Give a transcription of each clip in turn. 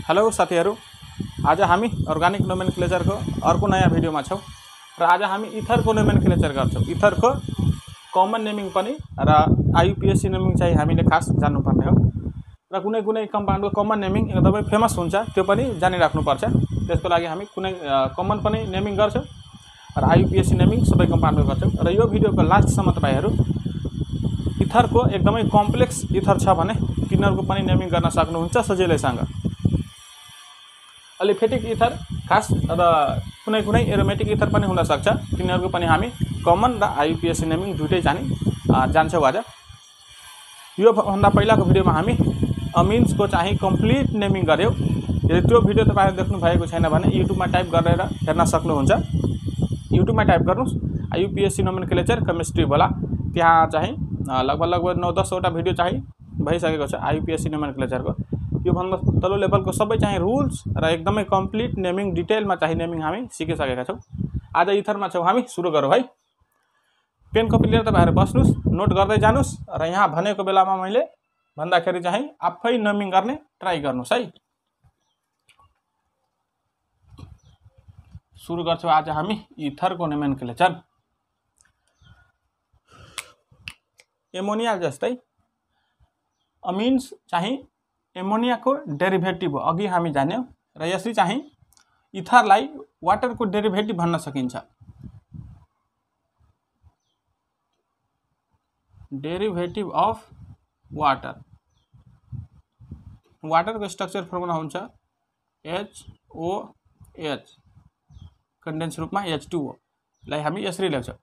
Hello साथीहरु, आज हामी अर्गानिक नोमेनक्लेचरको अर्को नयाँ भिडियोमा छौं र आज हामी इथरको नोमेनक्लेचर गर्छौं। इथरको कमन नेमिङ पनि र आईयूपीएसी नेमिङ चाहिँ हामीले खास जान्नुपर्ने हो र कुनै कुनै कम्पाउन्डको कमन नेमिङ एकदमै फेमस हुन्छ, त्यो पनि जानिराख्नुपर्छ। त्यसको लागि हामी कुनै कमन पनि नेमिङ गर्छौं र आईयूपीएसी नेमिङ सबै कम्पाउन्डको गर्छौं र यो भिडियोको लास्टसम्म तपाईहरु इथरको एकदमै कम्प्लेक्स इथर छ भने तिनीहरुको पनि नेमिङ गर्न सक्नुहुन्छ सजिलैसँग। अलिफेटिक इथर खास र कुनै कुनै एरोमेटिक इथर पनि हुन सक्छ, तिनीहरुको पनि हामी कमन र आईयूपीएसी नेमिङ दुटै जान्छौं। आज यो भन्दा पहिलाको भिडियोमा हामी अमिन्सको चाहिँ कम्प्लिट नेमिङ गर्यौं। यदि त्यो भिडियो तपाईहरुले देख्नु भएको छैन भने युट्युबमा टाइप गरेर हेर्न सक्नुहुन्छ। युट्युबमा टाइप गर्नुस् आईयूपीएसी नोमेनक्लेचर केमिस्ट्री होला, त्यहाँ चाहिँ लगभग 9-10 वटा भिडियो चाहिँ भइसकेको छ आईयूपीएसी नोमेनक्लेचरको। यो भन्दा तल्लो लेभलको सबै चाहिँ रुल्स र एकदमै कम्प्लिट नेमिङ डिटेलमा चाहिँ नेमिङ हामी सिकिसकेका छौं। आज इथरमा छौं हामी, सुरु गरौँ है। पेन कपी लिएर तपाईहरु बस्नुस्, नोट गर्दै जानुस् र यहाँ भनेको बेलामा मैले भन्दाखेरि चाहिँ आफै नेमिङ गर्ने ट्राई गर्नुस् है। सुरु गर्छौं आज हामी इथरको नोमेनक्लेचर। एमोनिया जस्तै अमिन्स चाहिँ एमोनियाको डेरिभेटिभ हो, अघि हामी जान्यौं र यसरी चाहिँ इथरलाई वाटरको डेरिभेटिभ भन्न सकिन्छ। डेरिभेटिभ अफ वाटर, वाटरको स्ट्रक्चर फर्मुला हुन्छ HOH, कन्डेन्स रूपमा H2O लाई हामी यसरी लेख्छौं।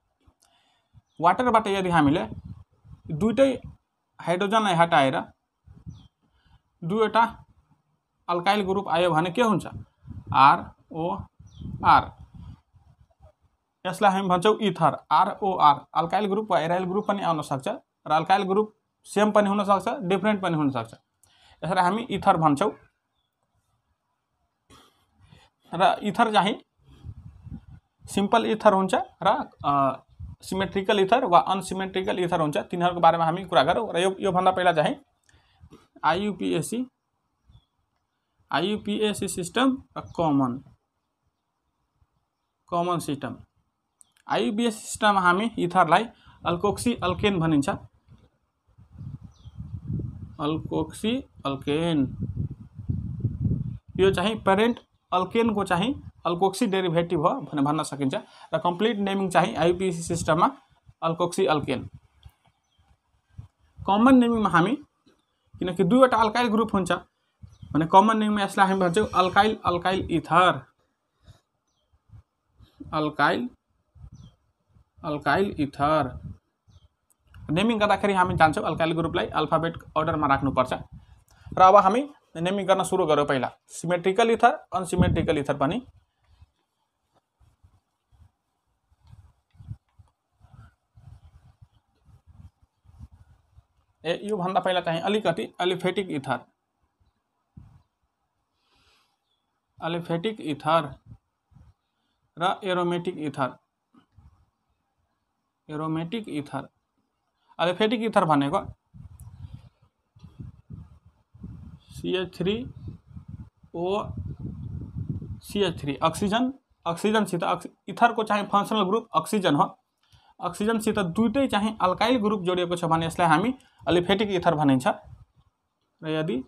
वाटरबाट यदि हामीले दुईटै हाइड्रोजनलाई हटाएर दुईवटा अल्काइल ग्रुप आयो भने के हुन्छ? ROR। यसलाई हामी भन्छौं इथर। ROR अल्काइल ग्रुप वा एराइल ग्रुप पनि आउन सक्छ र अल्काइल ग्रुप सेम पनि हुन सक्छ, डिफरेन्ट पनि हुन सक्छ। यसलाई हामी इथर भन्छौं। र इथर चाहिँ सिम्पल इथर हुन्छ र सिमेट्रिकल इथर वा अनसिमेट्रिकल इथर हुन्छ। तिनीहरुको बारेमा हामी कुरा गरौँ र यो भन्दा पहिला चाहिँ आईयूपीएसी सिस्टम र कमन सिस्टम। आईयूपीएसी सिस्टममा हामी इथरलाई अल्कोक्सी अल्केन भनिन्छ। अल्कोक्सी अल्केन यो चाहिँ पेरेन्ट अल्केनको चाहिँ अल्कोक्सी डेरिभेटिभ हो भनेर भन्न सकिन्छ र कम्प्लिट नेमिङ चाहिँ आईयूपीएसी सिस्टममा अल्कोक्सी अल्केन। कमन नेमिङमा हामी किनकि दुईवटा अल्काइल ग्रुप हुन्छ भने कमन नेमिङमा यसलाई हामी भन्छौं alkyl ether. Alkyl ether naming गर्दाखेरि हामी जान्छौं अल्काइल ग्रुपलाई अल्फाबेट अर्डरमा राख्नुपर्छ। र अब हामी नेमिङ गर्न सुरु गरौँ। पहिला सिमेट्रिकल इथर, अनसिमेट्रिकल इथर पनि। यो भन्दा पहिला चाहिँ अलिकति अलिफेटिक इथर र एरोमेटिक इथर। अलिफेटिक इथर भनेको CH3OCH3 अक्सिजनसित, इथरको चाहिँ फंक्सनल ग्रुप अक्सिजन हो। अक्सिजनसित दुईटै चाहिँ अल्काइल ग्रुप जोडिएको छ भने यसलाई हामी अलिफेटिक इथर भनिन्छ। र यदि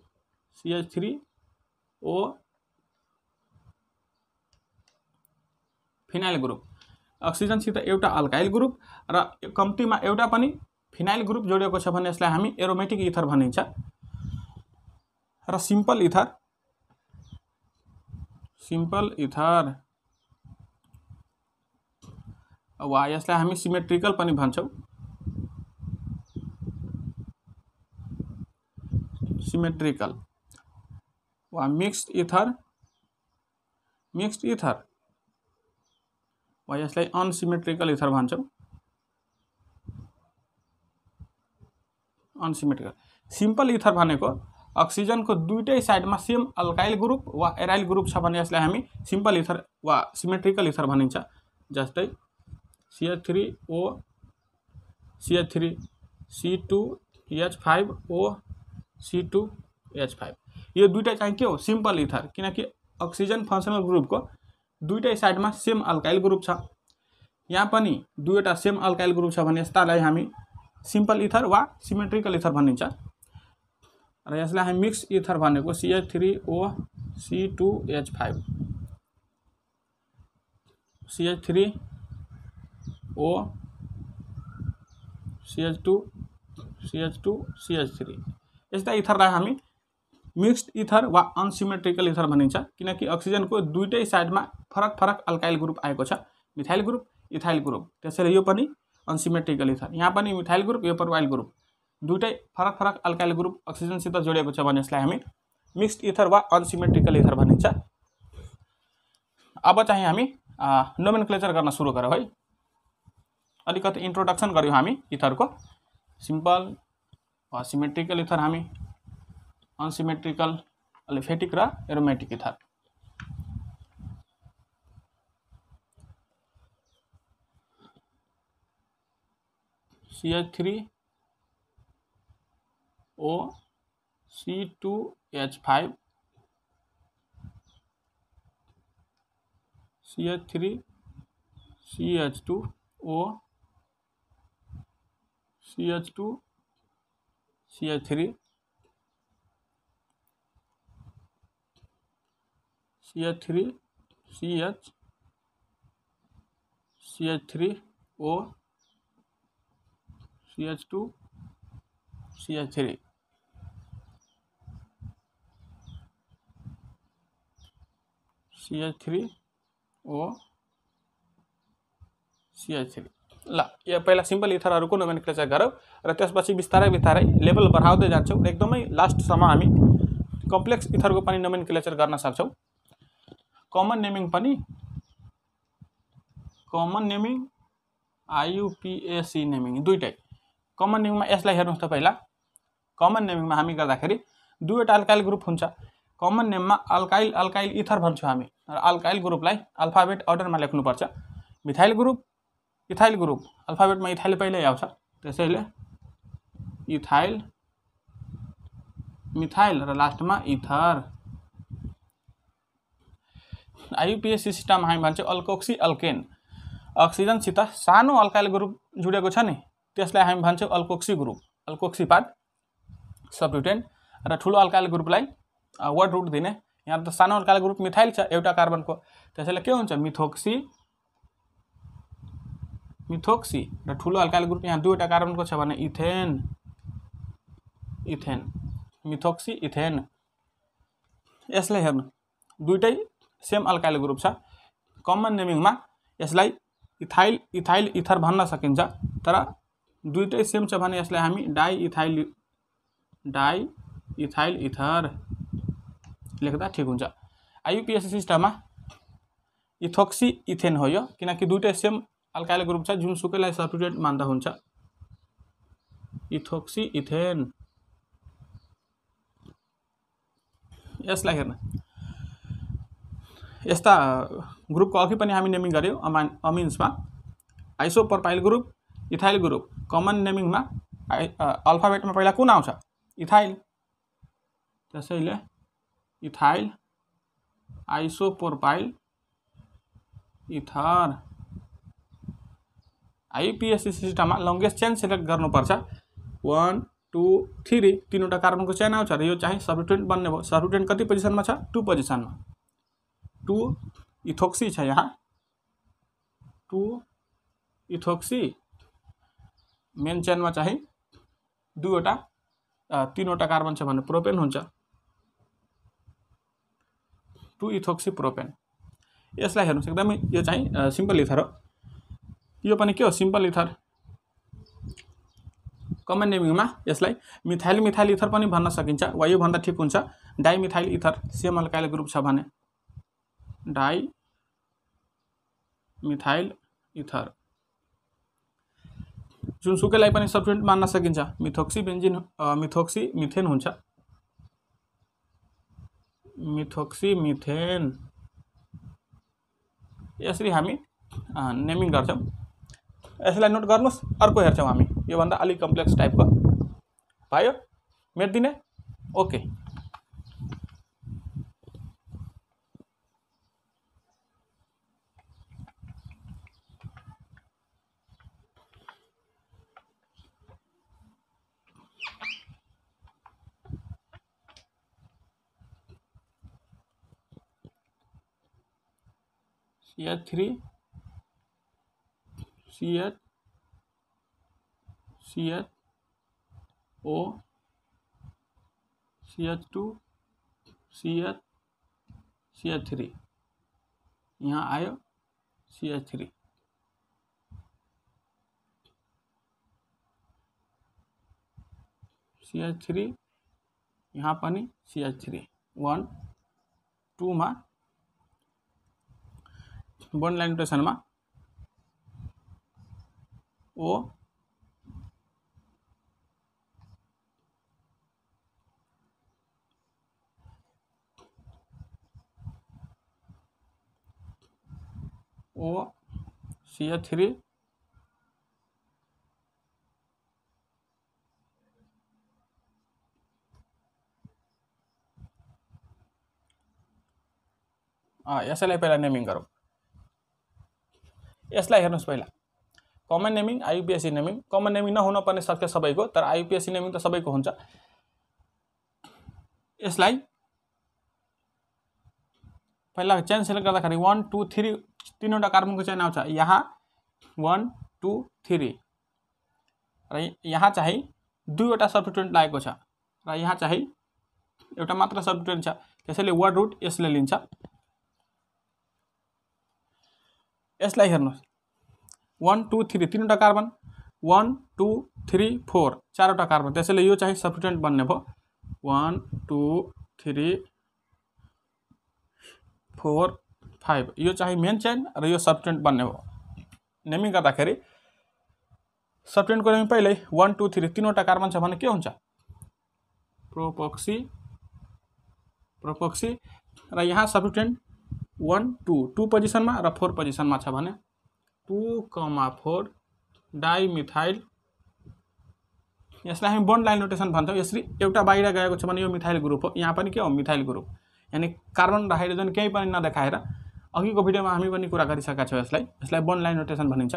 CH3O फिनाइल ग्रुप, अक्सिजनसित एउटा अल्काइल ग्रुप र कम्तीमा एउटा पनि फिनाइल ग्रुप जोडिएको छ भने यसलाई हामी एरोमेटिक इथर भनिन्छ। र सिम्पल इथर वा यसलाई हामी सिमेट्रिकल पनि भन्छौं। सिमेट्रिकल वा मिक्स्ड इथर वा यसलाई अनसिमेट्रिकल इथर भन्छौं। अनसिमेट्रिकल सिम्पल इथर भनेको अक्सिजनको दुईटै साइडमा सेम अल्काइल ग्रुप वा एराइल ग्रुप छ भने यसलाई हामी सिम्पल इथर वा सिमेट्रिकल इथर भनिन्छ। जस्तै CH3O CH3 C2H5O C2H5 यो दुईटा चाहिँ के हो सिम्पल इथर, किनकि अक्सिजन फङ्सनल ग्रुपको दुईटै साइडमा सेम अल्काइल ग्रुप छ। यहाँ पनि दुईवटा सेम अल्काइल ग्रुप छ भने यस्तालाई हामी सिम्पल इथर वा सिमेट्रिकल इथर भनिन्छ। र यसलाई हामी मिक्स इथर भनेको CH3O C2H5 CH3O CH2 CH2 CH3 यस्ता इथरलाई हामी मिक्स्ड इथर वा अनसिमेट्रिकल इथर भनिन्छ, किनकि अक्सिजनको दुईटै साइडमा फरक फरक अल्काइल ग्रुप आएको छ, मिथाइल ग्रुप इथाइल ग्रुप। त्यसैले यो पनि अनसिमेट्रिकल इथर। यहाँ पनि मिथाइल ग्रुप यो प्रोपाइल ग्रुप, दुईटै फरक फरक अल्काइल ग्रुप अक्सिजनसित जोडिएको छ भने यसलाई हामी मिक्स्ड इथर वा अनसिमेट्रिकल इथर भनिन्छ। अब चाहिँ हामी नोमेनक्लेचर गर्न सुरु गरौँ है। अलिकति इन्ट्रोडक्सन गर्यौँ हामी इथरको। सिम्पल वा सिमेट्रिकल इथर हामी, अनसिमेट्रिकल एलिफेटिक र aromatic ether. CH3O C2H5 CH3 CH2O CH2 CH3 CH3 CH CH3O CH2 CH3 CH3O CH3। ल यो पहिला सिम्पल इथरहरूको नोमेनक्लेचर गरौँ र त्यसपछि बिस्तारै बिस्तारै लेभल बढाउँदै जान्छौँ। एकदमै लास्टसम्म हामी कम्प्लेक्स इथरको पनि नोमेनक्लेचर गर्न सक्छौँ। कमन नेमिङ IUPAC नेमिङ दुईटै। कमन नेमिङमा यसलाई हेर्नुहोस् त पहिला। कमन नेमिङमा हामी गर्दाखेरि दुईवटा अल्काइल ग्रुप हुन्छ। कमन नेममा अल्काइल इथर भन्छौँ हामी, र अल्काइल ग्रुपलाई अल्फाबेट अर्डरमा लेख्नुपर्छ। मिथाइल ग्रुप इथाइल ग्रुप अल्फाबेटमा इथाइल पहिल्यै आउँछ, त्यसैले इथाइल मिथाइल र लास्टमा इथर। IUPAC सिस्टममा हामी भन्छौँ अल्कोक्सी अल्केन। अक्सिजनसित सानो अल्काइल ग्रुप जुडेको छ नि, त्यसलाई हामी भन्छौँ अल्कोक्सी ग्रुप, अल्कोक्सी पार्ट सबट्युटेन्ट। र ठुलो अल्काइल ग्रुपलाई वर्ड रुट दिने। यहाँ त सानो अल्काइल ग्रुप मिथाइल छ एउटा कार्बनको, त्यसैले के हुन्छ मिथोक्सी। र ठुलो अल्काइल ग्रुप यहाँ दुईवटा कार्बनको छ भने इथेन मिथोक्सी इथेन। यसलाई हेर्नु दुईटै सेम अल्काइल ग्रुप छ। कमन नेमिङमा यसलाई इथाइल इथर भन्न सकिन्छ, तर दुईटै सेम छ भने यसलाई हामी डाई इथाइल इथर लेख्दा ठिक हुन्छ। IUPAC सिस्टममा इथोक्सी इथेन हो यो, किनकि दुईटै सेम अल्काइल ग्रुप छ, जुनसुकैलाई सबस्टिट्युएन्ट मान्दा हुन्छ। Ethoxy ethane. यसलाई हेर्नु, यस्ता ग्रुपको अघि पनि हामी नेमिङ गर्यौँ अमिन्समा। Isopropyl group ethyl group. Common नेमिङमा अल्फाबेटमा पहिला कुन आउँछ इथाइल, त्यसैले इथाइल आइसोप्रोपाइल इथर। IUPAC सिस्टममा लङ्गेस्ट चेन सिलेक्ट गर्नुपर्छ। 1 2 3 तीनवटा कार्बनको चेन आउँछ र यो चाहिँ सबट्युटेन्ट बन्ने भयो। सबट्युटेन्ट कति पोजिसनमा छ 2 पोजिसनमा। 2 इथोक्सी छ यहाँ, 2 इथोक्सी। मेन चेनमा चाहिँ तीनवटा कार्बन छ भने प्रोपेन हुन्छ, 2 इथोक्सी प्रोपेन। यसलाई हेर्नुहोस् एकदमै यो चाहिँ सिम्पल इथर हो। यो पनि के हो सिम्पल इथर। कमन नेमिङमा यसलाई मिथाइल इथर पनि भन्न सकिन्छ, वा यो भन्दा ठिक हुन्छ di methyl ether. Same alkyl group छ भने डाई मिथाइल इथर। जुनसुकैलाई पनि सबस्टिट्युएन्ट मान्न सकिन्छ। मिथोक्सी मिथेन हुन्छ, मिथोक्सी मिथेन। यसरी हामी नेमिङ गर्छौँ। यसलाई नोट गर्नुहोस्। अर्को हेर्छौँ हामी, योभन्दा अलिक कम्प्लेक्स टाइपको भयो। मेटिदिने okay. CH3 CH CHO CH2 CH3 यहाँ आयो CH3 CH3 यहाँ पनि CH3 1 2 मा बन्ड लाइन नोटेसनमा O CH3 यसैलाई पहिला नेमिङ गरौँ। यसलाई हेर्नुस् पहिला common naming IUPAC naming. Common naming नहुन पर्ने सक्छ सबैको, तर आईयूपीएसी नेमिङ त सबैको हुन्छ। यसलाई पहिला चेन सेलेक्ट गर्दाखेरि 1 2 3 तीनवटा कार्बनको चेन आउँछ। यहाँ 1 2 3 र यहाँ चाहिँ दुईवटा सब्स्टिट्युएन्ट लागेको छ र यहाँ चाहिँ एउटा मात्र सब्स्टिट्युएन्ट छ। त्यसैले वर्ड रुट यसले लिन्छ। यसलाई हेर्नुस् 1 2 3 तीनवटा कार्बन 1 2 3 4 चारवटा कार्बन। त्यसैले यो चाहिँ सब्स्टिट्युएन्ट बन्ने भयो 1 2 3 4 5 यो चाहिँ मेन चेन र यो सब्स्टिट्युएन्ट बन्ने भयो। नेमिङ गर्दाखेरि सब्स्टिट्युएन्टको नेमिङ पहिल्यै 1 2 3 तीनवटा कार्बन छ भने के हुन्छ प्रोपोक्सी र यहाँ सब्स्टिट्युएन्ट 1 2 2 पोजिसनमा र 4 पोजिसनमा छ भने 2,4 डाइमिथाइल। यसलाई हामी बन्ड लाइन नोटेसन भन्छौँ। यसरी एउटा बाहिर गएको छ भने यो मिथाइल ग्रुप हो। यहाँ पनि के हो मिथाइल ग्रुप, यानी कार्बन र हाइड्रोजन केही पनि नदेखाएर अघिको भिडियोमा हामी पनि कुरा गरिसकेका छौँ। यसलाई बन्ड लाइन नोटेसन भनिन्छ।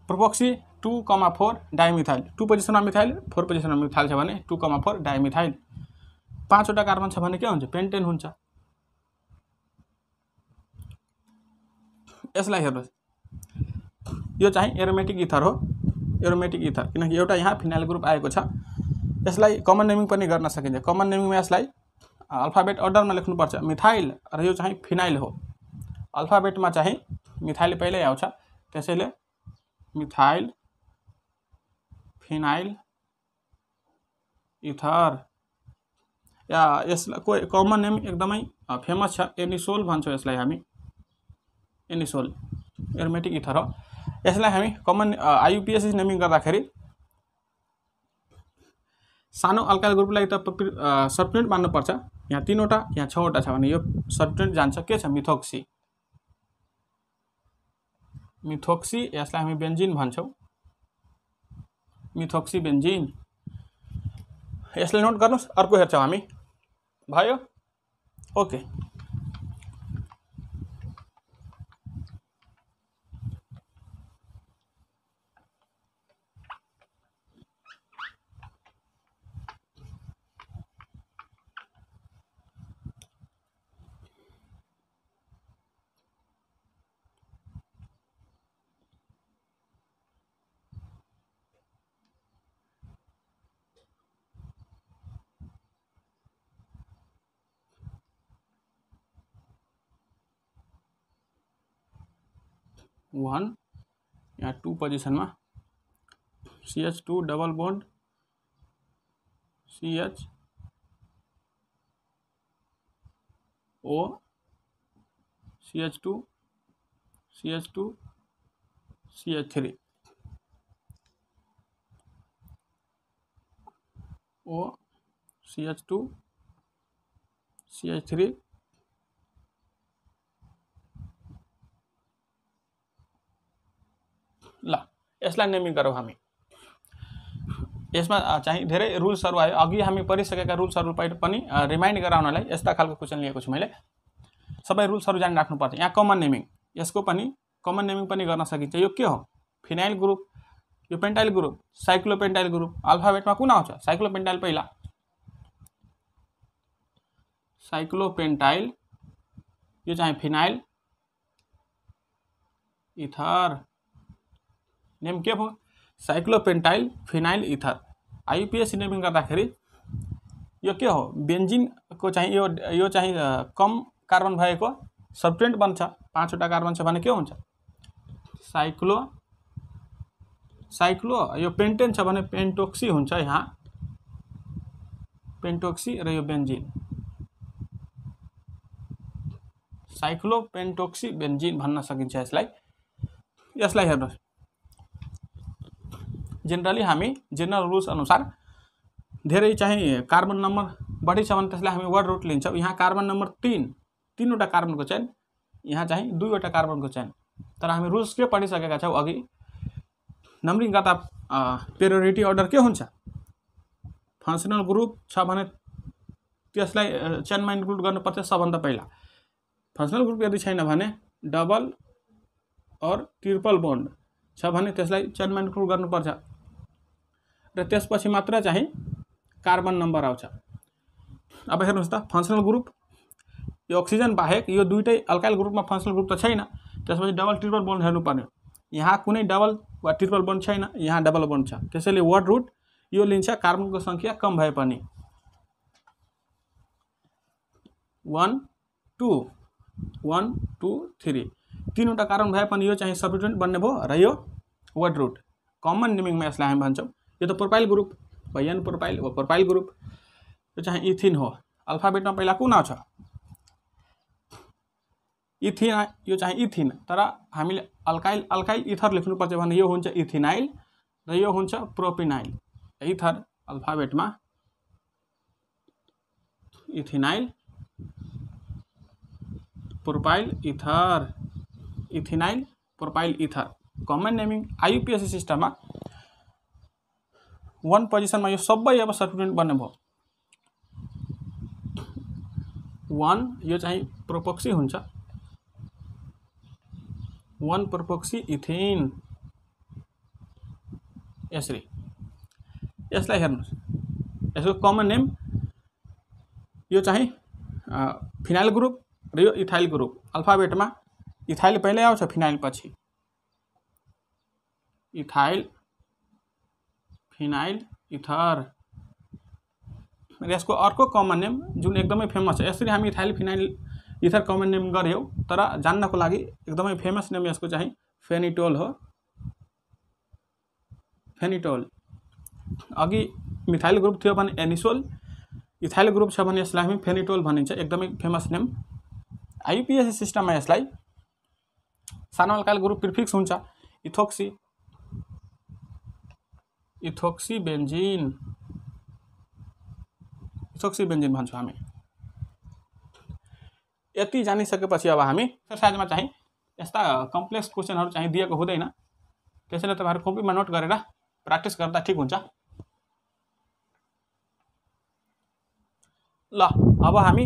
प्रोपोक्सी 2,4 डाइमिथाइल 2 पोजिसनमा मिथाइल 4 पोजिसनमा मिथाइल छ भने 2,4 डाइमिथाइल। 5वटा कार्बन छ भने के हुन्छ पेन्टेन हुन्छ। यसलाई हेर्नुहोस् यो चाहिँ एरोमेटिक इथर हो। एरोमेटिक इथर किनकि एउटा यहाँ फिनाइल ग्रुप आएको छ। यसलाई कमन नेमिङ पनि गर्न सकिन्छ। कमन नेमिङमा यसलाई अल्फाबेट अर्डरमा लेख्नुपर्छ। मिथाइल र यो चाहिँ फिनाइल हो। अल्फाबेटमा चाहिँ मिथाइल पहिल्यै आउँछ। त्यसैले मिथाइल फिनाइल इथर। या यसलाई कमन नेम एकदमै फेमस छ एनिसोल भन्छौँ। यसलाई हामी एनिसोल एरोमेटिक इथर हो। यसलाई हामी कमन आईयूपीएसी नेमिङ गर्दाखेरि सानो अल्काइल ग्रुपलाई त सब्स्टिट्युएन्ट मान्नुपर्छ। यहाँ 3वटा यहाँ 6वटा छ भने यो सब्स्टिट्युएन्ट जान्छ के छ मिथोक्सी। यसलाई हामी बेन्जिन भन्छौँ मिथोक्सी बेन्जिन। यसलाई नोट गर्नुस्। अर्को हेर्छौँ हामी भयो ओके। वन यहाँ 2 पोजिसनमा CH2 double bond CH O CH2 CH2 CH3 O CH2 CH3 ल यसलाई नेमिङ गरौँ हामी। यसमा चाहिँ धेरै रुल्सहरु आयो। अघि हामी पढिसकेका रुल्सहरु पनि रिमाइन्ड गराउनलाई यस्ता खालको क्वेशन लिएको छु मैले। सबै रुल्सहरु जानि राख्नु पर्छ। यहाँ कमन नेमिङ, यसको पनि कमन नेमिङ पनि गर्न सकिन्छ। यो के हो फिनाइल ग्रुप, यो पेन्टाइल ग्रुप, साइक्लोपेन्टाइल ग्रुप। अल्फाबेटमा कुन आउँछ साइक्लोपेन्टाइल पहिला साइक्लोपेन्टाइल यो चाहिँ फिनाइल इथर नेम के भयो साइक्लोपेन्टाइल फिनाइल इथर। आइयुपिएसी नेमिङ गर्दाखेरि यो के हो बेन्जिनको चाहिँ यो चाहिँ कम कार्बन भएको सब्स्टिट्युएन्ट बन्छ। 5 वटा कार्बन छ भने के हुन्छ साइक्लो यो पेन्टेन छ भने पेन्टोक्सी हुन्छ। यहाँ पेन्टोक्सी र यो बेन्जिन साइक्लोपेन्टोक्सी बेन्जिन भन्न सकिन्छ यसलाई हेर्नुहोस्। जेनरली हामी जेनरल रुल्स अनुसार धेरै चाहिँ कार्बन नम्बर बढी छ भने त्यसलाई हामी वर्ड रुट लिन्छौँ। यहाँ कार्बन नम्बर 3 वटा कार्बनको चयन, यहाँ चाहिँ 2 वटा कार्बनको चयन। तर हामी रुल्स के पढिसकेका छौँ अघि नम्बरिङ गर्दा प्रायोरिटी अर्डर के हुन्छ फङ्सनल ग्रुप छ भने त्यसलाई चेनमा इन्क्लुड गर्नुपर्छ सबभन्दा पहिला। फङ्सनल ग्रुप यदि छैन भने डबल और ट्रिपल बोन्ड छ भने त्यसलाई चेनमा इन्क्लुड गर्नुपर्छ र त्यसपछि मात्र चाहिँ कार्बन नम्बर आउँछ। अब हेर्नुहोस् त फङ्सनल ग्रुप यो अक्सिजन बाहेक यो दुईटै अल्काइल ग्रुपमा फङ्सनल ग्रुप त छैन। त्यसपछि डबल ट्रिपल बोन्ड हेर्नुपर्ने। यहाँ कुनै डबल वा ट्रिपल बोन्ड छैन, यहाँ डबल बोन्ड छ। त्यसैले वर्ड रुट यो लिन्छ कार्बनको संख्या कम भए पनि 1 2 3 तीनवटा कार्बन भए पनि यो चाहिँ सब्स्टिट्युएन्ट बन्ने भयो र यो वर्ड रुट कमन नेमिङमा यसलाई हामी भन्छौँ। यो त प्रोपाइल ग्रुप एन प्रोपाइल वा प्रोपाइल ग्रुप यो चाहिँ इथिन हो। अल्फाबेटमा पहिला कुन आउँछ इथिन, यो चाहिँ इथिन। तर हामीले अल्काइल इथर लेख्नुपर्छ भने यो हुन्छ इथिनाइल र यो हुन्छ प्रोपिनाइल। इथर अल्फाबेटमा ethynyl propyl ether ethynyl propyl ether common naming. IUPAC सिस्टममा 1 पोजिसनमा यो सबै अब सब्स्टिट्युएन्ट बन्ने भयो। 1 यो चाहिँ प्रोपोक्सी हुन्छ 1 प्रोपोक्सी इथिन यसलाई हेर्नुहोस्। यसको कमन नेम यो चाहिँ फिनाइल ग्रुप र यो इथाइल ग्रुप। अल्फाबेटमा इथाइल पहिल्यै आउँछ फिनाइल पछि इथाइल फिनाइल इथर। यसको अर्को कमन नेम जुन एकदमै फेमस छ, यसरी हामी ethyl phenyl ether common name गर्यौं तर जान्नको लागि एकदमै फेमस नेम यसको चाहिँ फेनिटोल हो। फेनिटोल अघि मिथाइल ग्रुप थियो भने एनिसोल, इथाइल ग्रुप छ भने यसलाई हामी फेनिटोल भनिन्छ। एकदमै फेमस नेम। आइयुपिएसी सिस्टममा यसलाई सानो अल्काइल ग्रुप प्रिफिक्स हुन्छ इथोक्सी बेन्जिन भन्छौँ हामी। यति जानिसकेपछि अब हामी एक्सरसाइजमा चाहिँ यस्ता कम्प्लेक्स क्वेशनहरु चाहिँ दिएको हुँदैन। त्यसैले तपाईहरु कपीमा नोट गरेर प्र्याक्टिस गर्दा ठीक हुन्छ। ल अब हामी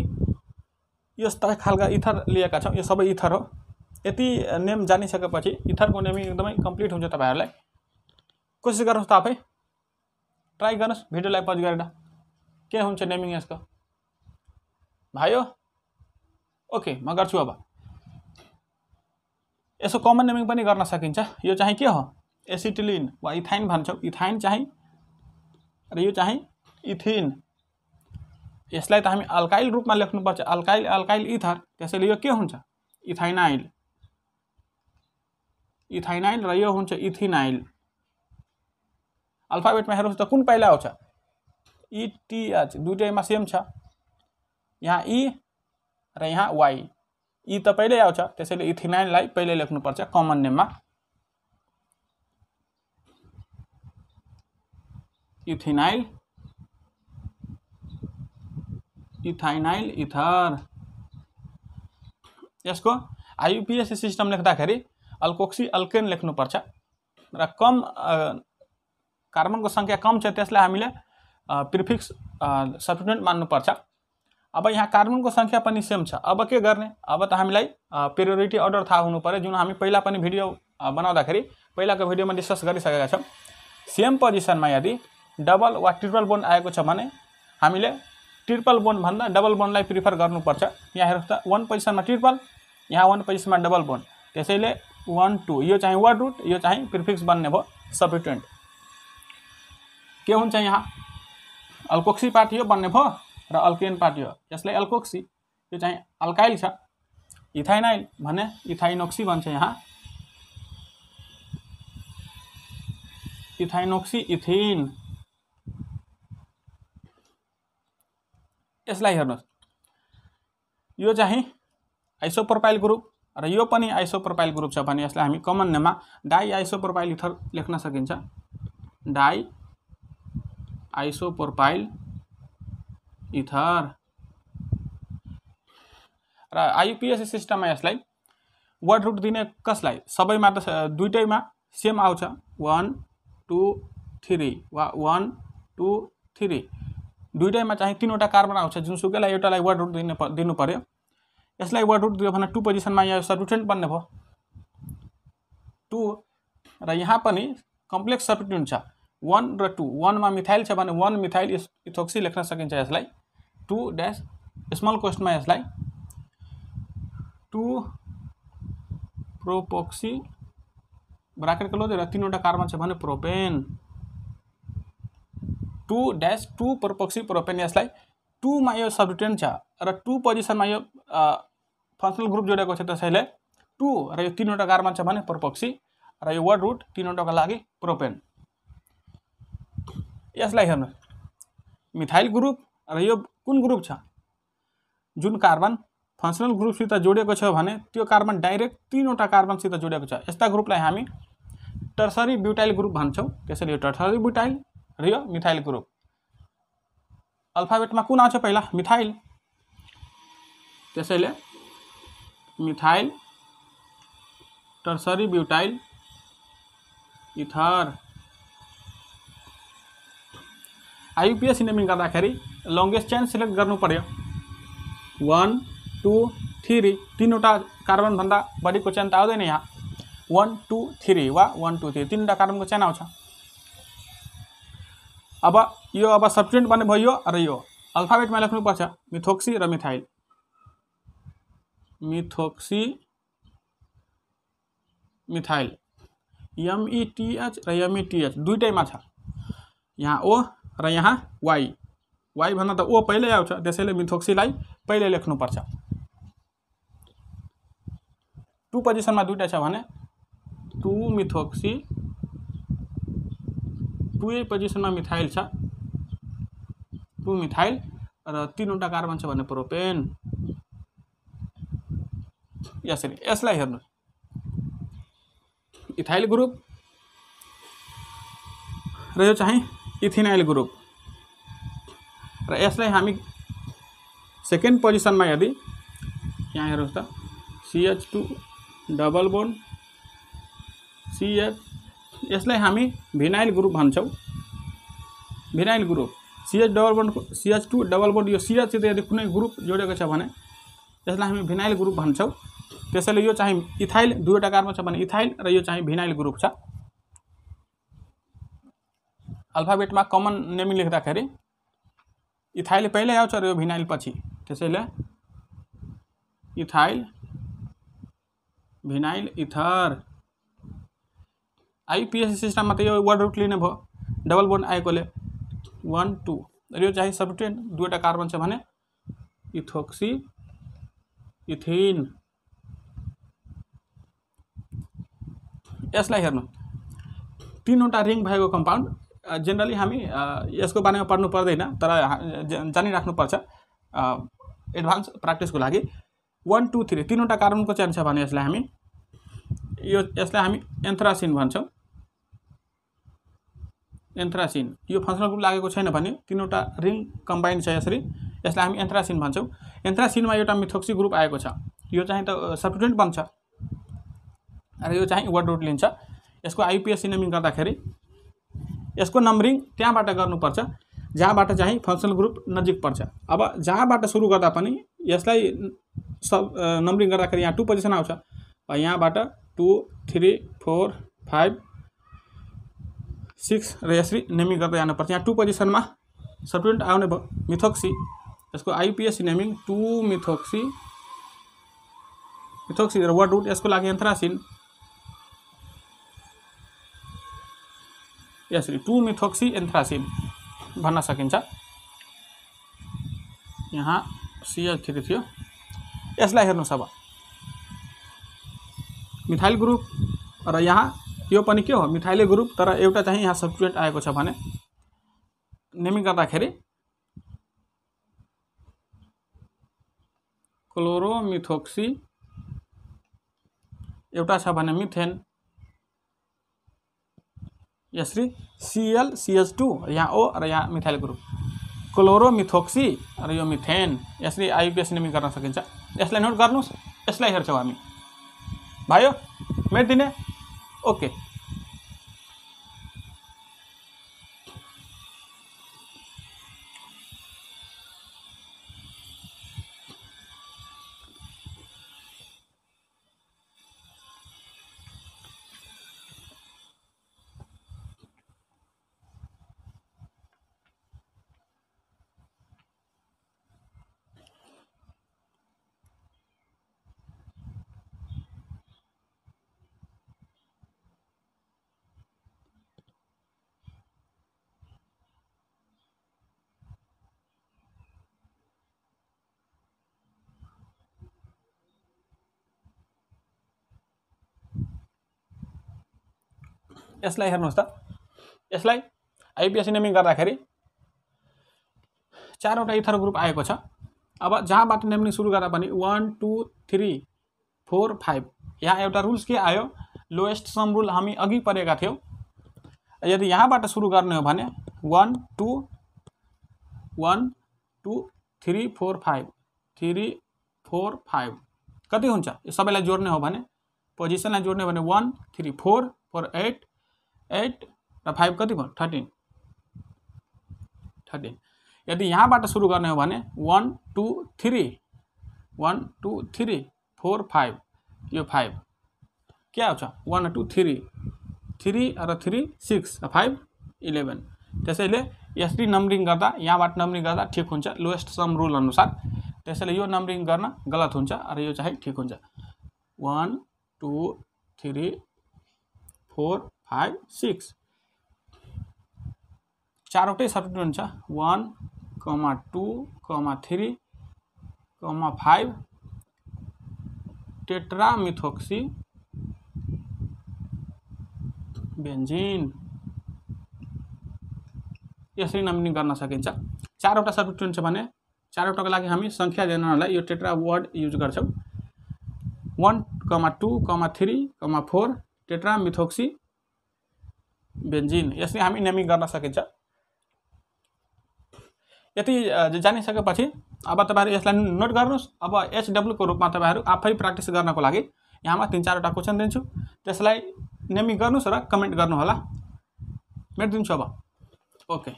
यस्ता खालका इथर लिएका छौं। यो सबै इथर हो। यति नेम जानिसकेपछि इथरको नेमिङ एकदमै कम्प्लिट हुन्छ। तपाईहरुलाई कोशिश गर्नुस् त आफै ट्राई गर्नुस् भिडियोलाई पज गरेर के हुन्छ नेमिङ यसको भयो। ओके म गर्छु। अब यसो कमन नेमिङ पनि गर्न सकिन्छ। यो चाहिँ के हो एसिटिलिन वा इथाइन भन्छौं। इथाइन चाहिँ र यो चाहिँ इथिन। यसलाई त हामी अल्काइल रूपमा लेख्नु पर्छ। Alkyl ether. त्यसैले यो के हुन्छ इथाइनाइल र यो हुन्छ इथिनाइल। अल्फाबेटमा हेर्नुस् त कुन पहिला आउँछ इटीएच। दुईटैमा सेम छ। यहाँ ई र यहाँ वाई। ई त पहिल्यै आउँछ। त्यसैले इथिनाइललाई पहिले लेख्नु पर्छ कमन नेममा। इथिनाइल इथाइनाइल इथर। यसको आइयुपिएसी सिस्टम लेख्दाखेरि अल्कोक्सी अल्केन लेख्नु पर्छ र कम कार्बनको संख्या कम छ त्यसलाई हामीले प्रिफिक्स सब्स्टिट्युएन्ट मान्नु पर्छ। अब यहाँ कार्बनको संख्या पनि सेम छ। अब के गर्ने? अब त हामीलाई प्रायोरिटी अर्डर थाहा हुनु पर्यो जुन हामी पहिला पनि भिडियो बनाउँदाखेरि पहिलाको भिडियोमा डिस्कस गरिसकेका छौं। सेम पोजिसनमा यदि डबल वा ट्रिपल बोन्ड आएको छ भने हामीले ट्रिपल बोन्ड भन्दा डबल बोन्डलाई प्रिफर गर्नुपर्छ। यहाँ हेर्नुहोस् त 1 पोजिसनमा ट्रिपल, यहाँ 1 पोजिसनमा डबल बोन्ड, त्यसैले 1 2 यो चाहिँ वर्ड रुट, यो चाहिँ प्रिफिक्स बन्ने भयो सब्स्टिट्युएन्ट। के हुन्छ यहाँ अल्कोक्सी पार्ट यो बन्ने भयो र अल्केन पार्ट यो, यसलाई अल्कोक्सी, यो चाहिँ अल्काइल छ, इथाइनाइल भने इथाइनोक्सी बन्छ। यहाँ इथाइनोक्सी इथिन, यसलाई हेर्नुहोस् यो चाहिँ आइसोप्रोपाइल ग्रुप र यो पनि आइसोप्रोपाइल ग्रुप छ भने यसलाई हामी कमन नेममा डाई आइसोप्रोपाइल इथर लेख्न सकिन्छ। डाई आइसोप्रोपाइल इथर र आइयुपीएसी सिस्टममा यसलाई वर्ड रुट दिने कसलाई, सबैमा त दुईटैमा सेम आउँछ 1 2 3 वा 1 2 3, दुईटैमा चाहिँ 3वटा कार्बन आउँछ, जुनसुकैलाई एउटालाई वर्ड रुट दिनु पर्यो। यसलाई वर्ड रुट दियो भने 2 पोजिसनमा यहाँ सब्स्टिट्युएन्ट बन्ने भयो 2 र यहाँ पनि कम्प्लेक्स सब्स्टिट्युएन्ट छ 1 र 2, 1 मा मिथाइल छ भने 1 मिथाइल इथोक्सी लेख्न सकिन्छ। यसलाई 2 डैश स्मल कोस्टमा यसलाई 2 प्रोपोक्सी ब्राकेट क्लोज र 3वटा कार्बन छ भने प्रोपेन 2 डैश 2 प्रोपोक्सी प्रोपेन, यसलाई 2 मा यो सब्स्टिट्युएन्ट छ र 2 पोजिसनमा यो फंक्शनल ग्रुप जोडेको छ, त्यसैले 2 र यो 3वटा कार्बन छ भने प्रोपोक्सी र यो वर्ड रुट 3वटाको लागि प्रोपेन। यसलाई हेर्नु मिथाइल ग्रुप र यो कुन ग्रुप छ, जुन कार्बन फंक्शनल ग्रुपसित जोडेको छ भने त्यो कार्बन डाइरेक्ट 3वटा कार्बनसित जोडेको छ, यस्ता ग्रुपलाई हामी टर्सरी ब्युटाइल ग्रुप भन्छौँ। त्यसैले यो टर्सरी ब्युटाइल र यो मिथाइल ग्रुप। अल्फाबेटमा कुन आउँछ पहिला, मिथाइल, त्यसैले methyl tertiary butyl ether. IUPAC naming गर्दाखेरि लङ्गेस्ट चेन सिलेक्ट गर्नु पर्यो 1 2 3, 3वटा कार्बन भन्दा बढीको चेन त आउँदैन, यहाँ 1 2 3 वा 1 2 3, 3वटा कार्बनको चेन आउँछ। अब यो अब सब्स्टिट्युएन्ट बन्ने भयो र यो अल्फाबेटमा लेख्नुपर्छ मिथोक्सी र मिथाइल, मिथोक्सी मिथाइल, METH र METH दुईटैमा छ, यहाँ O र यहाँ Y, Y भन्दा त O पहिल्यै आउँछ, त्यसैले मिथोक्सीलाई पहिले लेख्नुपर्छ। 2 पोजिसनमा दुईटा छ भने 2 मिथोक्सी, 2 पोजिसनमा मिथाइल छ 2 मिथाइल र 3वटा कार्बन छ भने प्रोपेन। यसरी यसलाई हेर्नु इथाइल ग्रुप र यो चाहिँ इथिनाइल ग्रुप र यसलाई हामी सेकेन्ड पोजिसनमा यदि यहाँ हेर्नुहोस् त CH2 डबल बोन्ड CH, यसलाई हामी भिनाइल ग्रुप भन्छौँ। Vinyl group CH double bond CH2 double bond, यो CH सित यदि कुनै ग्रुप जोडेको छ भने यसलाई हामी भिनाइल ग्रुप भन्छौँ। त्यसैले यो चाहिँ इथाइल, दुईवटा कार्बन छ भने इथाइल र यो चाहिँ भिनाइल ग्रुप छ। अल्फाबेटमा कमन नेमिङ लेख्दाखेरि इथाइल पहिले आउँछ र यो भिनाइल पछि, त्यसैले इथाइल भिनाइल इथर। आइयुपीएसी सिस्टममा त यो वर्ड रुट लिने भयो, डबल बोन्ड आएकोले 1 2 र यो चाहिँ सब्स्टिट्युएन्ट, दुईवटा कार्बन छ भने इथोक्सी इथिन। यसलाई हेर्नु 3वटा रिङ भएको कम्पाउन्ड, जेनरली हामी यसको बारेमा पढ्नु पर्दैन तर जानिराख्नुपर्छ एडभान्स प्र्याक्टिसको लागि। 1 2 3, 3वटा कार्बनको चेन छ भने यसलाई हामी एन्थ्रासिन भन्छौँ। एन्थ्रासिन यो फंक्शनल ग्रुप लागेको छैन भने 3वटा रिङ कम्बाइन छ, यसरी यसलाई हामी एन्थ्रासिन भन्छौँ। एन्थ्रासिनमा एउटा मिथोक्सी ग्रुप आएको छ, यो चाहिँ त सब्स्टिट्युएन्ट बन्छ र यो चाहिँ वर्ड रुट लिन्छ। यसको आइयुपीएसी नेमिङ गर्दाखेरि यसको नम्बरिङ त्यहाँबाट गर्नुपर्छ जहाँबाट चाहिँ फंक्शनल ग्रुप नजिक पर्छ। अब जहाँबाट सुरु गर्दा पनि यसलाई नम्बरिङ गर्दाखेरि यहाँ 2 पोजिसन आउँछ, यहाँबाट 2 3 4 5 6 र यसरी नेमिङ गर्दै जानुपर्छ। यहाँ 2 पोजिसनमा सब्स्टिट्युएन्ट आउने भयो मिथोक्सी, यसको आइयुपिएसी नेमिङ 2-मिथोक्सी वर्ड रुट यसको लागि एन्थ्रासिन यसरी 2-मिथोक्सी एन्थ्रासिन भन्न सकिन्छ। यहाँ CH3 थियो। यसलाई हेर्नुस् अब मिथाइल ग्रुप र यहाँ यो पनि के हो मिथाइल ग्रुप, तर एउटा चाहिँ यहाँ सब्स्टिट्युएन्ट आएको छ भने नेमिङ गर्दाखेरि क्लोरोमिथोक्सी एउटा छ भने मिथेन यसरी Cl CH2 यहाँ O र यहाँ मिथाइल ग्रुप क्लोरोमिथोक्सी र यो मिथेन यसरी आइयुपिएसी नेमिङ गर्न सकिन्छ। यसलाई नोट गर्नुस्, यसलाई हेर्छौँ हामी भयो मेटिदिने ओके। यसलाई हेर्नुस् त, यसलाई आइयुपिएसी नेमिङ गर्दाखेरि 4वटा इथर ग्रुप आएको छ। अब जहाँबाट नेमिङ सुरु गर्दा पनि 1 2 3 4 5 यहाँ एउटा रुल्स के आयो लोएस्ट सम रुल हामी अघि पढेका थियौं। यदि यहाँबाट सुरु गर्ने हो भने 1 2 3 4 5 3 4 5 कति हुन्छ यो सबैलाई जोड्ने हो भने पोजिसनलाई जोड्ने हो भने 1 3 4 4 8 8 र 5 कति भयो 13। यदि यहाँबाट सुरु गर्ने हो भने 1 2 3 4 5 यो 5 के आउँछ 1 2 3 3 र 3 6 र 5 11। त्यसैले यसरी नम्बरिङ गर्दा यहाँबाट नम्बरिङ गर्दा ठीक हुन्छ लोएस्ट सम रुल अनुसार। त्यसैले यो नम्बरिङ गर्न गलत हुन्छ र यो चाहिँ ठीक हुन्छ। 1 2 3 4 5 6 चारवटै सब्स्टिट्युएन्ट छ 1 2 3 5 टेट्रामिथोक्सी बेन्जिन यसरी नम्बरिङ गर्न सकिन्छ। चारवटा सब्स्टिट्युएन्ट छ भने चारवटाको लागि हामी संख्या दिनलाई यो टेट्रा वर्ड युज गर्छौं। 1 2 3 4 टेट्रामिथोक्सी बेन्जिन यसरी हामी नेमिङ गर्न सकिन्छ। यति जानिसकेपछि अब तपाईहरु यसलाई नोट गर्नुस्। अब HW को रूपमा तपाईहरु आफै प्र्याक्टिस गर्नको लागि यहाँमा 3-4 वटा क्वेशन दिन्छु, त्यसलाई नेमिङ गर्नुस् र कमेन्ट गर्नु होला। मेट दिन्छु अब ओके।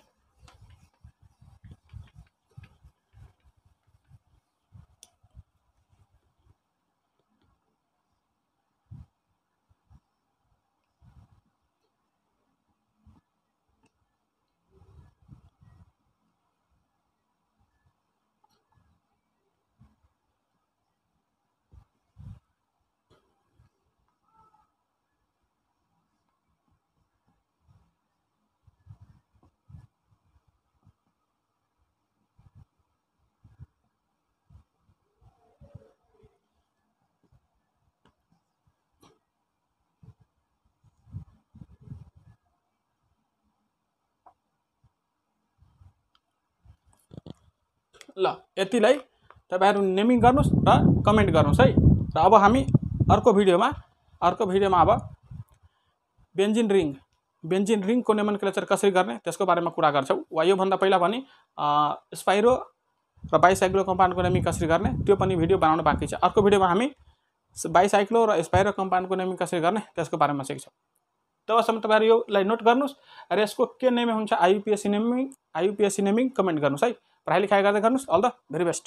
ल यतिलाई तपाईहरु नेमिङ गर्नुस् र कमेन्ट गर्नुस् है। र अब हामी अर्को भिडियोमा अब बेन्जिन रिङ को नोमेनक्लेचर कसरी गर्ने त्यसको बारेमा कुरा गर्छौं। वा यो भन्दा पहिला पनि स्पाइरो र बाइसाइक्लो कम्पाउन्डको नेमिङ कसरी गर्ने त्यो पनि भिडियो बनाउन बाँकी छ। अर्को भिडियोमा हामी बाइसाइक्लो र स्पाइरो कम्पाउन्डको नेमिङ कसरी गर्ने त्यसको बारेमा सिक्छौं। तबसम्म तपाईहरु योलाई नोट गर्नुस् र यसको के नेमिङ हुन्छ आइयुपिएसी नेमिङ कमेन्ट गर्नुस् है। पढाइ लेखाइ गर्दै गर्नुस्। All the very best.